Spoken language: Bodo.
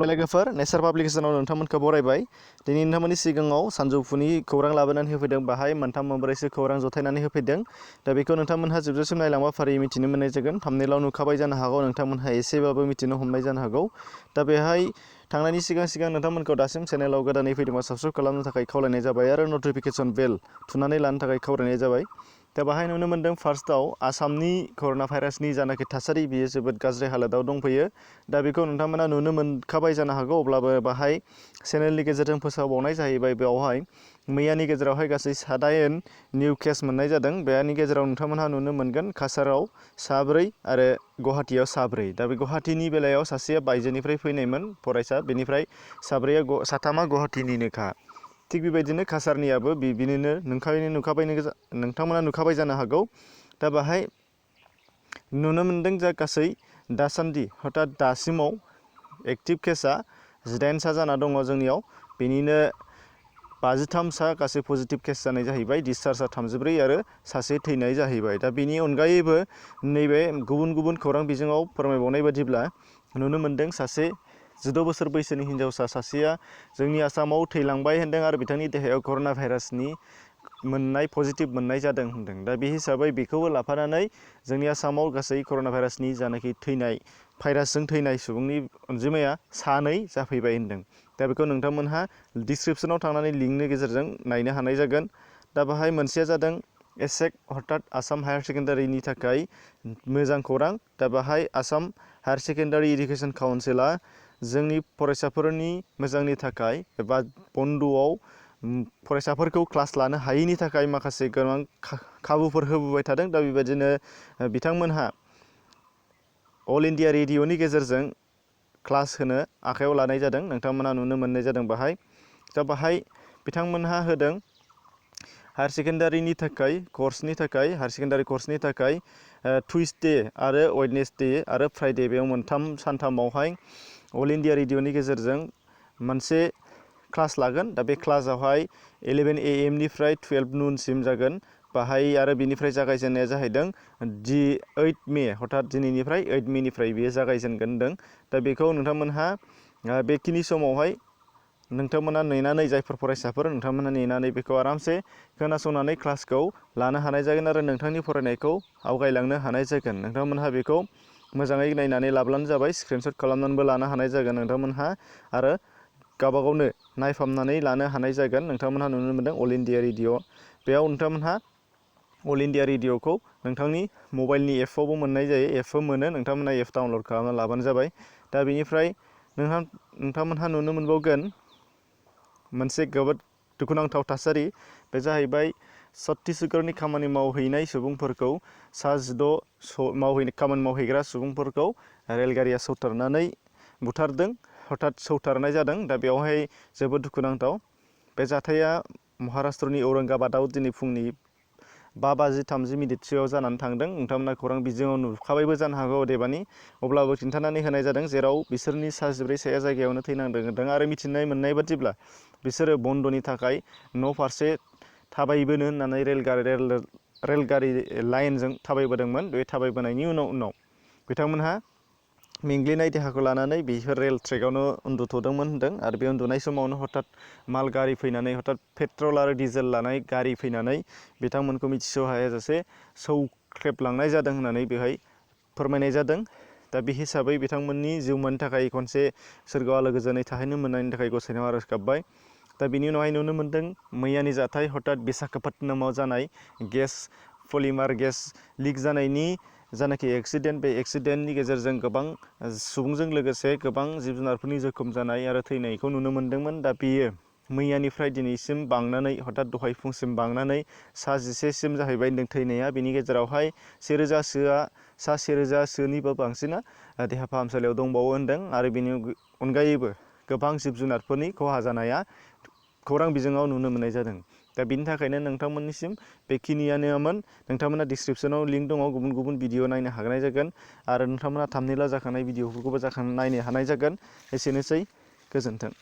लोगोफोर नेचार पाब्लिकेशनाव नोंथांमोनखौ बरायबाय। दिनै नोंथांमोननि सिगाङाव सानजौफुनि खौरां लाबोनानै होफैदों। बाहाय मोनथाम मोनब्रैसो खौरां जथायनानै होफैदों। दा बेखौ नोंथांमोनहा जोबजासिम नायलांबा फारियै मिथिनो मोननाय जागोन। थाम्बनेइलाव नुखाबाय जानो हागौ, नोंथांमोनहा एसेबाबो मिथिनो हमनाय जानो हागौ। दा बेहाय थांनायनि सिगां नोंथांमोनखौ दासिम चेनेलाव गोदानै फैदोंबा साबस्क्राइब खालामनो थाखाय खावलायनाय जाबाय आरो नटिफिकेसन बेल थुनानै लानो थाखाय खावलायनाय जाबाय। दा बाहाय नुनो मोन्दों फार्स्टआव आसामनि कर'ना भाइरासनि जानाखि थासारि बियो जोबोद गाज्रि हालोदाव दंफैयो। दा बेखौ नोंथांमोना नुनो मोनखाबाय जानो हागौ, अब्लाबो बाहाय चेनेलनि गेजेरजों फोसावबावनाय जाहैबाय। बेवहाय मैयानि गेजेरावहाय गासै 7 निउ केस मोननाय जादों। बेनि गेजेराव नोंथांमोनहा नुनो मोनगोन काछाराव 4 आरो गुवाहाटीयाव 4। दा बे गुवाहाटीनि बेलायाव सासेया बायजोनिफ्राय फैनायमोन फरायसा, बेनिफ्राय 3 गुवाहाटीनिनोखा। थिग बेबायदिनो काछारनियाबो बिदिनो नोंथांमोना नुखाबाय जानो हागौ। दा बाहाय नुनो मोन्दों जा गासै दासान्दि हथात दासिमाव एक्टिभ केसा 18 जाना दङ जोंनियाव। बेनिनो 53 गासै पजिटिभ केस जानाय जाहैबाय। डिसचार्जआ 34 आरो सासे थैनाय जाहैबाय। दा बेनि अनगायैबो नैबे गुबुन गुबुन खौरां बिजोङाव फोरमायबावनाय बादिब्ला नुनो मोन्दों सासे 16 बोसोर बैसोनि हिन्जावसा सासेया जोंनि आसामाव थैलांबाय होन्दों आरो बिथांनि देहायाव कर'ना भाइरासनि पजिटिभ मोननाय जादों होन्दों। दा बे हिसाबै बेखौबो लाफानानै जोंनि आसामाव गासै कर'ना भाइरासनि जानाखि भाइरासजों थैनाय सुबुंनि अनजिमाया 2 जाफैबाय होन्दों। दा बेखौ नोंथांमोनहा डिसक्रिपसनाव थांनानै लिंकनि गेजेरजों नायनो हानाय जागोन। दा बाहाय मोनसेया जादों एसेक अर्थात आसाम हायार सेकेन्डारिनि थाखाय मोजां खौरां। दा बाहाय आसाम हायार सेकेन्डारि इडुकेसन काउन्सिला जोंनि फरायसाफोरनि मोजांनि थाखाय एबा बन्द'आव फरायसाफोरखौ क्लास लानो हायैनि थाखाय माखासे गोबां खाबुफोर होबोबाय थादों। दा बेबायदिनो बिथांमोनहा अल इन्डिया रेडिअ'नि गेजेरजों क्लास होनो आखायाव लानाय जादों। नोंथांमोना नुनो मोननाय जादों बाहाय। दा बाहाय बिथांमोनहा होदों हायार सेकेन्डारिनि थाखाय हायार सेकेन्डारि कर्सनि थाखाय टुइसडे आरो वेडनेसडे आरो फ्राइडे बेयाव सानथामावहाय अल इन्डिया रेडिअ'नि गेजेरजों मोनसे क्लास लागोन। दा बे क्लासावहाय 11 AM निफ्राय 12 नूनसिम जागोन। बाहाय आरो बिनिफ्राय जागायजेननाया जाहैदों 8 मे हथात दिनैनिफ्राय 8 मेनिफ्राय बेयो जागायजेनगोन होनदों। दा बेखौ नोंथांमोनहा बेखिनि समावहाय नोंथांमोना नेनानै जायफोर फरायसाफोर नोंथांमोना नेनानै बेखौ आरामसे खोनासंनानै क्लासखौ लानो हानाय जागोन आरो नोंथांनि फरायनायखौ आवगायलांनो हानाय जागोन। नोंथांमोनहा बेखौ मोजाङै नायनानै लाब्लानो जाबाय। स्क्रिनशट खालामनानैबो लानो हानाय जागोन नोंथांमोनहा आरो गावबा गावनो नायफामनानै लानो हानाय जागोन। नोंथांमोनहा नुनो मोन्दों अल इन्डिया रेडिअ'। बेयाव नोंथांमोनहा अल इन्डिया रेडिअ'खौ नोंथांनि मबाइलनि एपआवबो मोननाय जायो। एपबो मोनो, नोंथांमोनहा एप डाउनलड खालामना लाबानो जाबाय। दा बेनिफ्राय नोंथांमोनहा नुनो मोनबावगोन मोनसे जोबोद दुखुनांथाव थासारि। बे जाहैबाय छत्तीसगढ़नि खामानि मावहैनाय सुबुंफोरखौ 16 खामानि मावहैग्रा सुबुंफोरखौ रेलगारिया सौथारनानै बुथारदों, हथात सौथारनाय जादों। दा बेवहाय जोबोद दुखुनांथाव। बे जाथाया महाराष्ट्रनि औरंगाबादआव दिनै फुंनि 5:30 जानानै थांदों। नोंथांमोना खौरां बिजोङाव नुखाबायबो जानो हागौ अदेबानि, अब्लाबो खिन्थानानै होनाय जादों जेराव बिसोरनि 14 जायगायावनो थैनांदों आरो मिथिनाय मोननाय बादिब्ला बिसोरो बन्द'नि थाखाय न' फारसे थाबायबोनो होननानै रेलगारि लाइनजों थाबायबोदोंमोन। बे थाबायबोनायनि उनाव बिथांमोनहा मेंग्लिनाय देहाखौ लानानै बेफोर रेल ट्रेकआवनो उन्दुथ'दोंमोन होनदों आरो बे उन्दुनाय समावनो हथात माल गारि फैनानै हथात पेट्रल आरो डिजेल लानाय गारि फैनानै बिथांमोनखौ मिथिस' हायाजासे सौख्रेबलांनाय जादों होननानै बेवहाय फोरमायनाय जादों। दा बे हिसाबै बिथांमोननि जिउमानि थाखाय खनसे सोरगोआव आलो गोजोनै थाहैनो मोननायनि थाखाय गसाइनाव आरज गाबबाय। दा बिनि उनावहाय नुनो मोन्दों मैयानि जाथाय हथात विशाखापत्तनमाव जानाय पलिमार गेस लिक जानायनि जानाखि एक्सिडेन्ट, बे एक्सिडेन्टनि गेजेरजों गोबां सुबुंजों लोगोसे गोबां जिब जुनारफोरनि जोखोम जानाय आरो थैनायखौ नुनो मोन्दोंमोन। दा बेयो मैयानिफ्राय दिनैसिम बांनानै हथात दहाय फुंसिम बांनानै 11 जाहैबाय होनदों थैनाया। बेनि गेजेरावहाय 1,000सोनिबो बांसिना देहा फाहामसालियाव दंबावो होनदों आरो बेनि अनगायैबो गोबां जिब जुनारफोरनि खहा जानाया खौरां बिजोङाव नुनो मोननाय जादों। दा बिनि थाखायनो नोंथांमोननिसिम बेखिनियानोमोन। नोंथांमोना डिसक्रिपसनाव लिंक दङ, गुबुन गुबुन भिडिअ नायनो हानाय जागोन आरो नोंथांमोना थाम्बनेइलाव जाखानाय भिडिअफोरखौबो नायनो हानाय जागोन। एसेनोसै, गोजोन्थों।